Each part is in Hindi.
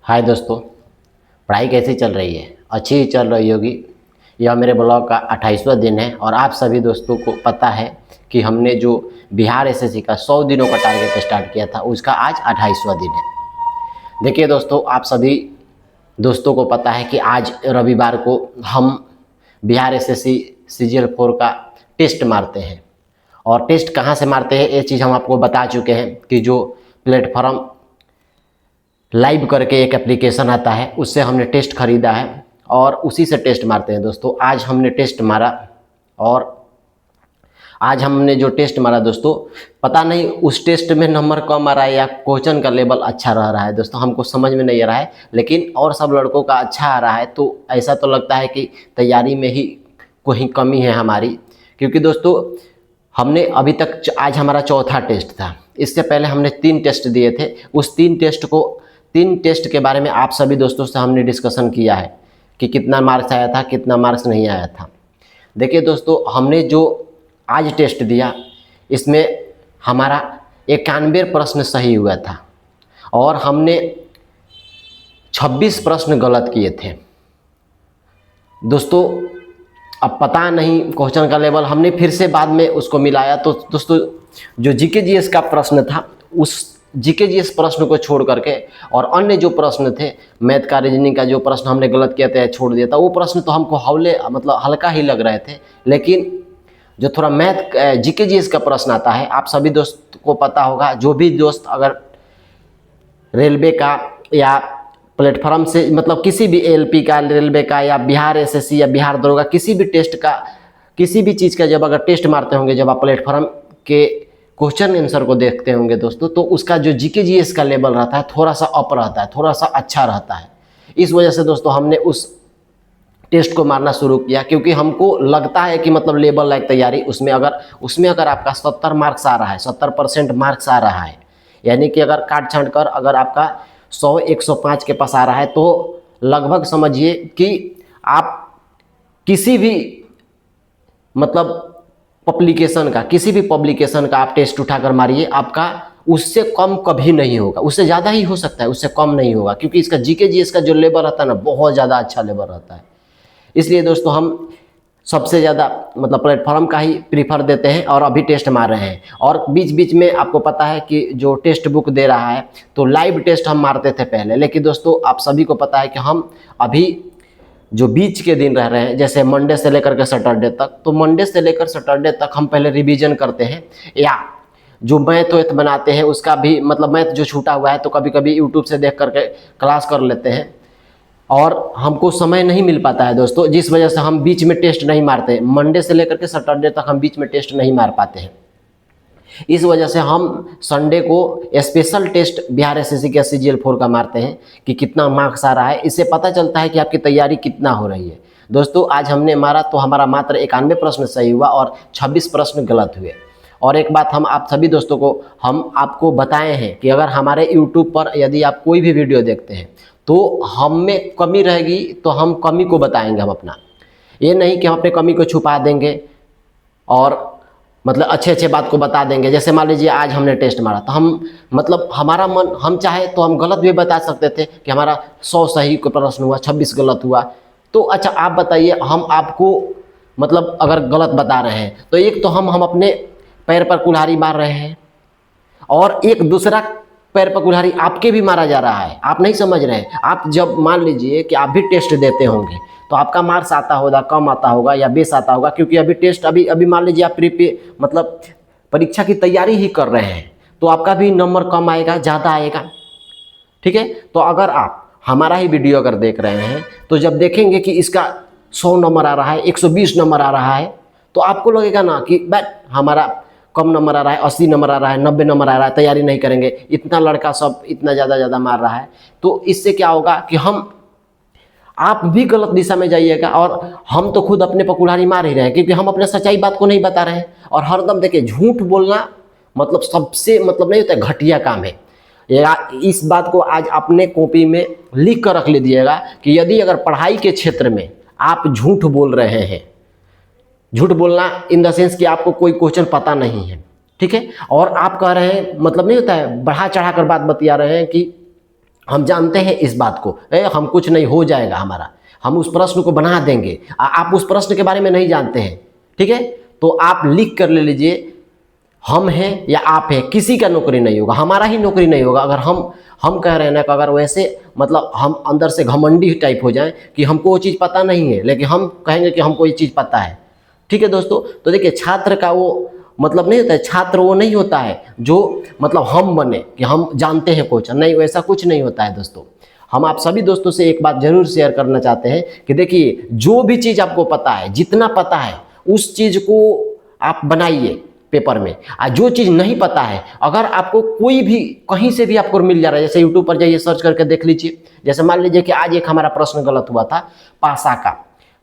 हाय दोस्तों, पढ़ाई कैसी चल रही है? अच्छी ही चल रही होगी। यह मेरे ब्लॉग का 28वां दिन है और आप सभी दोस्तों को पता है कि हमने जो बिहार एसएससी का 100 दिनों का टारगेट स्टार्ट किया था उसका आज 28वां दिन है। देखिए दोस्तों, आप सभी दोस्तों को पता है कि आज रविवार को हम बिहार एसएससी सीजीएल 4 का टेस्ट मारते हैं। और टेस्ट कहाँ से मारते हैं ये चीज़ हम आपको बता चुके हैं कि जो प्लेटफॉर्म लाइव करके एक एप्लीकेशन आता है उससे हमने टेस्ट खरीदा है और उसी से टेस्ट मारते हैं। दोस्तों आज हमने टेस्ट मारा और आज हमने जो टेस्ट मारा दोस्तों, पता नहीं उस टेस्ट में नंबर कम आ रहा है या क्वेश्चन का लेवल अच्छा रह रहा है दोस्तों, हमको समझ में नहीं आ रहा है। लेकिन और सब लड़कों का अच्छा आ रहा है तो ऐसा तो लगता है कि तैयारी में ही कोई कमी है हमारी। क्योंकि दोस्तों हमने अभी तक आज हमारा चौथा टेस्ट था। इससे पहले हमने 3 टेस्ट दिए थे। उस 3 टेस्ट के बारे में आप सभी दोस्तों से हमने डिस्कशन किया है कि कितना मार्क्स आया था, कितना मार्क्स नहीं आया था। देखिए दोस्तों, हमने जो आज टेस्ट दिया इसमें हमारा 91 प्रश्न सही हुआ था और हमने 26 प्रश्न गलत किए थे। दोस्तों अब पता नहीं क्वेश्चन का लेवल, हमने फिर से बाद में उसको मिलाया तो दोस्तों जो जीके जीएस का प्रश्न था उस जीके जीएस प्रश्न को छोड़ करके और अन्य जो प्रश्न थे, मैथ का, रीजनिंग का जो प्रश्न हमने गलत किया था, छोड़ दिया था, वो प्रश्न तो हमको हल्का ही लग रहे थे। लेकिन जो थोड़ा मैथ जीके जीएस का प्रश्न आता है, आप सभी दोस्त को पता होगा, जो भी दोस्त अगर रेलवे का या प्लेटफॉर्म से किसी भी एलपी का, रेलवे का या बिहार एसएससी या बिहार दरोगा किसी भी टेस्ट का, किसी भी चीज़ का जब अगर टेस्ट मारते होंगे, जब आप प्लेटफॉर्म के क्वेश्चन आंसर को देखते होंगे दोस्तों, तो उसका जो जीके जीएस का लेवल रहता है थोड़ा सा अप रहता है, थोड़ा सा अच्छा रहता है। इस वजह से दोस्तों हमने उस टेस्ट को मारना शुरू किया, क्योंकि हमको लगता है कि लेवल लाइक तैयारी उसमें अगर आपका 70 मार्क्स आ रहा है, 70% मार्क्स आ रहा है, यानी कि अगर काट छांट कर अगर आपका 100-105 के पास आ रहा है, तो लगभग समझिए कि आप किसी भी किसी भी पब्लिकेशन का आप टेस्ट उठाकर मारिए, आपका उससे कम कभी नहीं होगा, उससे ज़्यादा ही हो सकता है, उससे कम नहीं होगा। क्योंकि इसका जीके जीएस का जो लेवल रहता है ना, बहुत ज़्यादा अच्छा लेवल रहता है। इसलिए दोस्तों हम सबसे ज़्यादा प्लेटफॉर्म का ही प्रीफर देते हैं और अभी टेस्ट मार रहे हैं। और बीच बीच में आपको पता है कि जो टेस्ट बुक दे रहा है, तो लाइव टेस्ट हम मारते थे पहले। लेकिन दोस्तों आप सभी को पता है कि हम अभी जो बीच के दिन रह रहे हैं, जैसे मंडे से लेकर के सैटरडे तक, तो मंडे से लेकर सैटरडे तक हम पहले रिवीजन करते हैं, या जो मैथ बनाते हैं उसका भी मैथ जो छूटा हुआ है तो कभी कभी यूट्यूब से देख करके क्लास कर लेते हैं। और हमको समय नहीं मिल पाता है दोस्तों, जिस वजह से हम बीच में टेस्ट नहीं मारते। मंडे से लेकर के सैटरडे तक हम बीच में टेस्ट नहीं मार पाते हैं। इस वजह से हम संडे को स्पेशल टेस्ट बिहार एसएससी के सीजीएल 4 का मारते हैं कि कितना मार्क्स आ रहा है। इससे पता चलता है कि आपकी तैयारी कितना हो रही है। दोस्तों आज हमने मारा तो हमारा मात्र 91 प्रश्न सही हुआ और 26 प्रश्न गलत हुए। और एक बात हम आप सभी दोस्तों को हम आपको बताए हैं कि अगर हमारे यूट्यूब पर यदि आप कोई भी वीडियो देखते हैं तो हम में कमी रहेगी तो हम कमी को बताएंगे। हम अपना ये नहीं कि हम अपने कमी को छुपा देंगे और अच्छे बात को बता देंगे। जैसे मान लीजिए आज हमने टेस्ट मारा तो हम हमारा मन, हम चाहे तो हम गलत भी बता सकते थे कि हमारा 100 सही को प्रश्न हुआ, 26 गलत हुआ। तो अच्छा आप बताइए, हम आपको अगर गलत बता रहे हैं तो एक तो हम अपने पैर पर कुल्हाड़ी मार रहे हैं और एक दूसरा पैर पर कुल्हाड़ी आपके भी मारा जा रहा है। आप नहीं समझ रहे हैं। आप जब मान लीजिए कि आप भी टेस्ट देते होंगे तो आपका मार्क्स आता होगा, कम आता होगा या बेस आता होगा, क्योंकि अभी टेस्ट अभी मान लीजिए आप परीक्षा की तैयारी ही कर रहे हैं तो आपका भी नंबर कम आएगा, ज़्यादा आएगा। ठीक है, तो अगर आप हमारा ही वीडियो अगर देख रहे हैं तो जब देखेंगे कि इसका 100 नंबर आ रहा है, 120 नंबर आ रहा है, तो आपको लगेगा ना कि बट हमारा कम नंबर आ रहा है, 80 नंबर आ रहा है, 90 नंबर आ रहा है, तैयारी नहीं करेंगे, इतना लड़का सब इतना ज़्यादा मार रहा है। तो इससे क्या होगा कि आप भी गलत दिशा में जाइएगा। और हम तो खुद अपने पर कुल्हाड़ी मार ही रहे हैं, क्योंकि हम अपने सच्चाई बात को नहीं बता रहे हैं। और हरदम देखिए झूठ बोलना सबसे नहीं होता है, घटिया काम है। इस बात को आज अपने कॉपी में लिख कर रख लीजिएगा कि यदि अगर पढ़ाई के क्षेत्र में आप झूठ बोल रहे हैं, झूठ बोलना इन द सेंस कि आपको कोई क्वेश्चन पता नहीं है, ठीक है, और आप कह रहे हैं नहीं होता है, बढ़ा चढ़ा कर बात बतिया रहे हैं कि हम जानते हैं इस बात को, हम कुछ नहीं हो जाएगा हमारा, हम उस प्रश्न को बना देंगे। आप उस प्रश्न के बारे में नहीं जानते हैं, ठीक है, तो आप लिख कर ले लीजिए, हम हैं या आप हैं, किसी का नौकरी नहीं होगा, हमारा ही नौकरी नहीं होगा। अगर हम कह रहे हैं ना कि अगर वैसे मतलब हम अंदर से घमंडी टाइप हो जाएं कि हमको वो चीज़ पता नहीं है, लेकिन हम कहेंगे कि हमको ये चीज़ पता है, ठीक है दोस्तों। तो देखिए छात्र का वो मतलब नहीं होता है, छात्र वो नहीं होता है जो मतलब हम बने कि हम जानते हैं क्वेश्चन, नहीं, वैसा कुछ नहीं होता है दोस्तों। हम आप सभी दोस्तों से एक बात जरूर शेयर करना चाहते हैं कि देखिए जो भी चीज़ आपको पता है, जितना पता है उस चीज़ को आप बनाइए पेपर में। जो चीज़ नहीं पता है, अगर आपको कोई भी कहीं से भी आपको मिल जा रहा है, जैसे यूट्यूब पर जाइए सर्च करके देख लीजिए। जैसे मान लीजिए कि आज एक हमारा प्रश्न गलत हुआ था,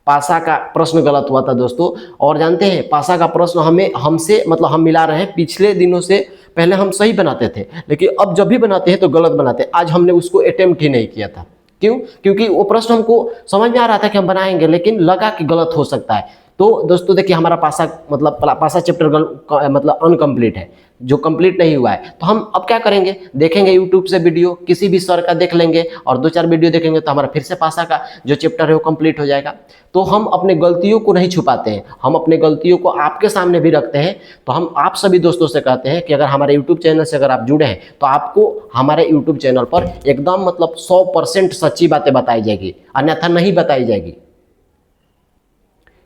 पासा का प्रश्न गलत हुआ था दोस्तों। और जानते हैं पासा का प्रश्न हमसे मतलब हम मिला रहे हैं पिछले दिनों से, पहले हम सही बनाते थे, लेकिन अब जब भी बनाते हैं तो गलत बनाते हैं। आज हमने उसको अटेम्प्ट ही नहीं किया था। क्यों? क्योंकि वो प्रश्न हमको समझ में आ रहा था कि हम बनाएंगे, लेकिन लगा कि गलत हो सकता है। तो दोस्तों देखिए हमारा पासा चैप्टर मतलब अनकम्प्लीट है, जो कंप्लीट नहीं हुआ है। तो हम अब क्या करेंगे, देखेंगे यूट्यूब से वीडियो, किसी भी सर का देख लेंगे और 2-4 वीडियो देखेंगे तो हमारा फिर से पासा का जो चैप्टर है वो कंप्लीट हो जाएगा। तो हम अपने गलतियों को नहीं छुपाते हैं, हम अपने गलतियों को आपके सामने भी रखते हैं। तो हम आप सभी दोस्तों से कहते हैं कि अगर हमारे यूट्यूब चैनल से अगर आप जुड़े हैं तो आपको हमारे यूट्यूब चैनल पर एकदम मतलब 100% सच्ची बातें बताई जाएगी, अन्यथा नहीं बताई जाएगी।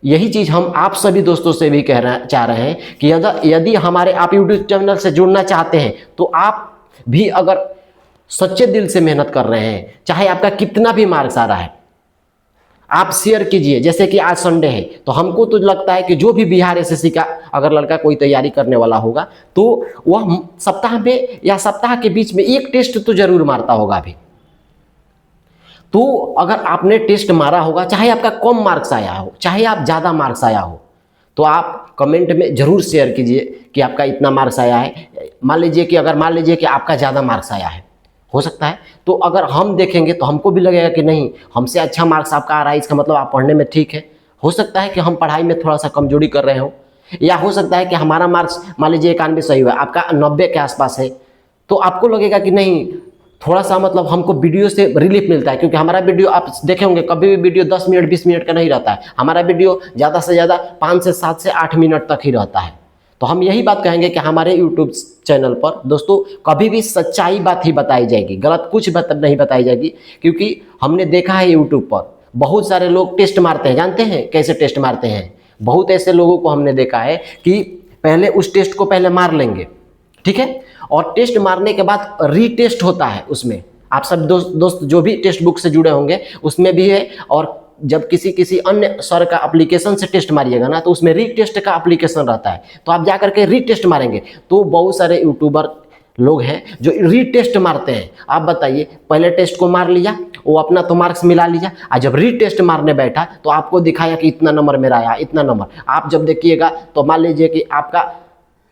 यही चीज़ हम आप सभी दोस्तों से भी चाह रहे हैं कि यदि हमारे आप यूट्यूब चैनल से जुड़ना चाहते हैं तो आप भी अगर सच्चे दिल से मेहनत कर रहे हैं, चाहे आपका कितना भी मार्क्स आ रहा है, आप शेयर कीजिए। जैसे कि आज संडे है तो हमको तो लगता है कि जो भी बिहार एसएससी का अगर लड़का कोई तैयारी करने वाला होगा तो वह सप्ताह में या सप्ताह के बीच में एक टेस्ट तो जरूर मारता होगा अभी। तो अगर आपने टेस्ट मारा होगा, चाहे आपका कम मार्क्स आया हो चाहे आप ज़्यादा मार्क्स आया हो, तो आप कमेंट में ज़रूर शेयर कीजिए कि आपका इतना मार्क्स आया है। मान लीजिए कि आपका ज़्यादा मार्क्स आया है, हो सकता है तो अगर हम देखेंगे तो हमको भी लगेगा कि नहीं, हमसे अच्छा मार्क्स आपका आ रहा है, इसका मतलब आप पढ़ने में ठीक है। हो सकता है कि हम पढ़ाई में थोड़ा सा कमजोरी कर रहे हो, या हो सकता है कि हमारा मार्क्स मान लीजिए 91 सही हुआ, आपका 90 के आसपास है, तो आपको लगेगा कि नहीं, थोड़ा सा मतलब हमको वीडियो से रिलीफ मिलता है। क्योंकि हमारा वीडियो आप देखे होंगे कभी भी वीडियो 10 मिनट 20 मिनट का नहीं रहता है, हमारा वीडियो ज़्यादा से ज़्यादा 5 से 7 से 8 मिनट तक ही रहता है। तो हम यही बात कहेंगे कि हमारे यूट्यूब चैनल पर दोस्तों कभी भी सच्चाई बात ही बताई जाएगी, गलत कुछ बात नहीं बताई जाएगी। क्योंकि हमने देखा है यूट्यूब पर बहुत सारे लोग टेस्ट मारते हैं, जानते हैं कैसे टेस्ट मारते हैं? बहुत ऐसे लोगों को हमने देखा है कि पहले उस टेस्ट को पहले मार लेंगे, ठीक है, और टेस्ट मारने के बाद रीटेस्ट होता है। उसमें आप सब दोस्त जो भी टेक्स्ट बुक से जुड़े होंगे उसमें भी है। और जब किसी अन्य सर का एप्लीकेशन से टेस्ट मारिएगा ना तो उसमें रीटेस्ट का एप्लीकेशन रहता है, तो आप जा करके रीटेस्ट मारेंगे। तो बहुत सारे यूट्यूबर लोग हैं जो रीटेस्ट मारते हैं। आप बताइए, पहले टेस्ट को मार लिया, वो अपना तो मार्क्स मिला लिया, और जब रीटेस्ट मारने बैठा तो आपको दिखाया कि इतना नंबर मेरा आया, इतना नंबर। आप जब देखिएगा तो मान लीजिए कि आपका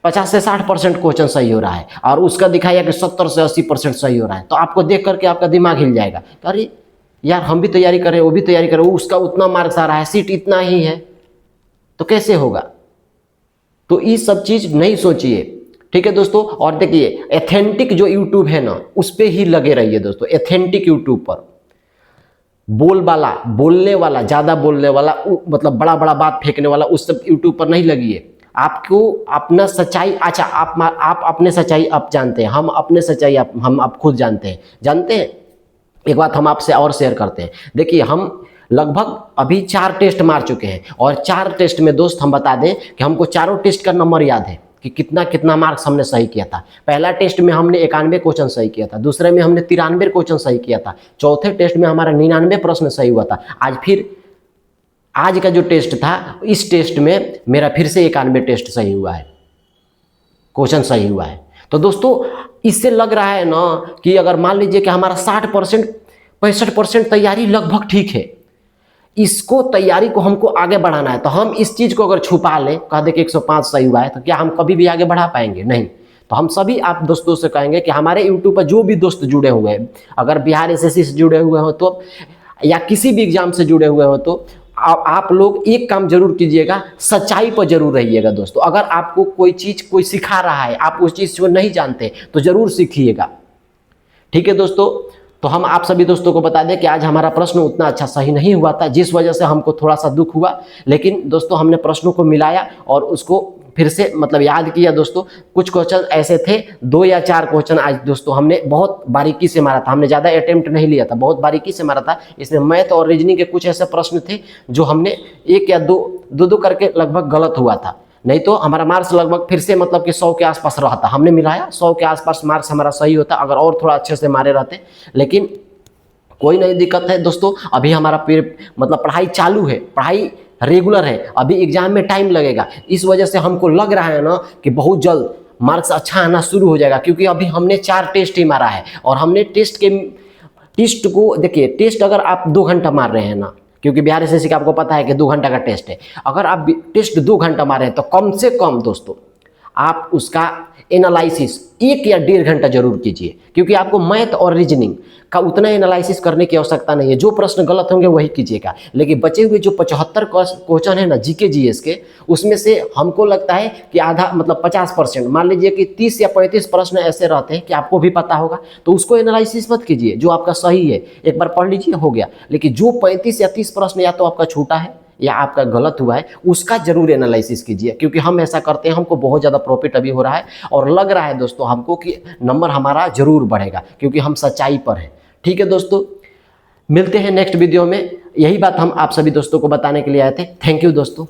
50 से 60% क्वेश्चन सही हो रहा है और उसका दिखाया कि 70 से 80% सही हो रहा है, तो आपको देख करके आपका दिमाग हिल जाएगा, अरे यार हम भी तैयारी कर रहे हैं, वो भी तैयारी कर रहे हैं, उसका उतना मार्क्स आ रहा है, सीट इतना ही है, तो कैसे होगा? तो ये सब चीज़ नहीं सोचिए, ठीक है दोस्तों। और देखिए एथेंटिक जो यूट्यूब है ना उस पर ही लगे रहिए दोस्तों। एथेंटिक यूट्यूब पर बोलने वाला ज़्यादा बोलने वाला मतलब बड़ा बड़ा बात फेंकने वाला उस सब यूट्यूब पर नहीं लगिए। आपको अपना सच्चाई, अच्छा आप अपने सच्चाई आप जानते हैं, हम अपने सच्चाई हम आप खुद जानते हैं। एक बात हम आपसे और शेयर करते हैं। देखिए हम लगभग अभी 4 टेस्ट मार चुके हैं और 4 टेस्ट में दोस्त हम बता दें कि हमको चारों टेस्ट का नंबर याद है कि कितना मार्क्स हमने सही किया था। पहला टेस्ट में हमने 91 क्वेश्चन सही किया था, दूसरे में हमने 93 क्वेश्चन सही किया था, चौथे टेस्ट में हमारा 99 प्रश्न सही हुआ था। आज का जो टेस्ट था, इस टेस्ट में मेरा फिर से 91 टेस्ट सही हुआ है, क्वेश्चन सही हुआ है। तो दोस्तों इससे लग रहा है ना कि अगर मान लीजिए कि हमारा 60% 65% तैयारी लगभग ठीक है, इसको तैयारी को हमको आगे बढ़ाना है, तो हम इस चीज़ को अगर छुपा लें, कह दे कि 105 सही हुआ है, तो क्या हम कभी भी आगे बढ़ा पाएंगे? नहीं। तो हम सभी आप दोस्तों से कहेंगे कि हमारे यूट्यूब पर जो भी दोस्त जुड़े हुए हैं, अगर बिहार एसएससी से जुड़े हुए हो तो या किसी भी एग्जाम से जुड़े हुए हो तो आप लोग एक काम जरूर कीजिएगा, सच्चाई पर जरूर रहिएगा दोस्तों। अगर आपको कोई चीज़ कोई सिखा रहा है, आप उस चीज़ को नहीं जानते तो जरूर सीखिएगा, ठीक है दोस्तों। तो हम आप सभी दोस्तों को बता दें कि आज हमारा प्रश्न उतना अच्छा सही नहीं हुआ था, जिस वजह से हमको थोड़ा सा दुख हुआ। लेकिन दोस्तों हमने प्रश्नों को मिलाया और उसको फिर से मतलब याद किया दोस्तों। कुछ क्वेश्चन ऐसे थे, 2 या 4 क्वेश्चन आज दोस्तों हमने बहुत बारीकी से मारा था, हमने ज़्यादा अटेम्प्ट नहीं लिया था, बहुत बारीकी से मारा था। इसमें मैथ और रीजनिंग के कुछ ऐसे प्रश्न थे जो हमने 1 या 2 करके लगभग गलत हुआ था, नहीं तो हमारा मार्क्स लगभग फिर से मतलब कि 100 के आसपास रहता। हमने मिलाया 100 के आसपास मार्क्स हमारा सही होता अगर और थोड़ा अच्छे से मारे रहते। लेकिन कोई नहीं दिक्कत है दोस्तों, अभी हमारा मतलब पढ़ाई चालू है, पढ़ाई रेगुलर है, अभी एग्जाम में टाइम लगेगा। इस वजह से हमको लग रहा है ना कि बहुत जल्द मार्क्स अच्छा आना शुरू हो जाएगा, क्योंकि अभी हमने 4 टेस्ट ही मारा है और हमने टेस्ट को देखिए, टेस्ट अगर आप 2 घंटा मार रहे हैं ना, क्योंकि बिहार एसएससी का आपको पता है कि 2 घंटा का टेस्ट है, अगर आप टेस्ट 2 घंटा मारे हैं तो कम से कम दोस्तों आप उसका एनालिसिस 1 या 1.5 घंटा जरूर कीजिए, क्योंकि आपको मैथ और रीजनिंग का उतना एनालिसिस करने की आवश्यकता नहीं है। जो प्रश्न गलत होंगे वही कीजिएगा, लेकिन बचे हुए जो 75 क्वेश्चन है ना जीके जीएस के, उसमें से हमको लगता है कि आधा मतलब 50%, मान लीजिए कि 30 या 35 प्रश्न ऐसे रहते हैं कि आपको भी पता होगा, तो उसको एनालिसिस मत कीजिए। जो आपका सही है एक बार पढ़ लीजिए, हो गया। लेकिन जो 35 या 30 प्रश्न या तो आपका छूटा है या आपका गलत हुआ है, उसका जरूर एनालिसिस कीजिए, क्योंकि हम ऐसा करते हैं, हमको बहुत ज़्यादा प्रॉफिट अभी हो रहा है और लग रहा है दोस्तों हमको कि नंबर हमारा जरूर बढ़ेगा, क्योंकि हम सच्चाई पर हैं। ठीक है दोस्तों, मिलते हैं नेक्स्ट वीडियो में। यही बात हम आप सभी दोस्तों को बताने के लिए आए थे। थैंक यू दोस्तों।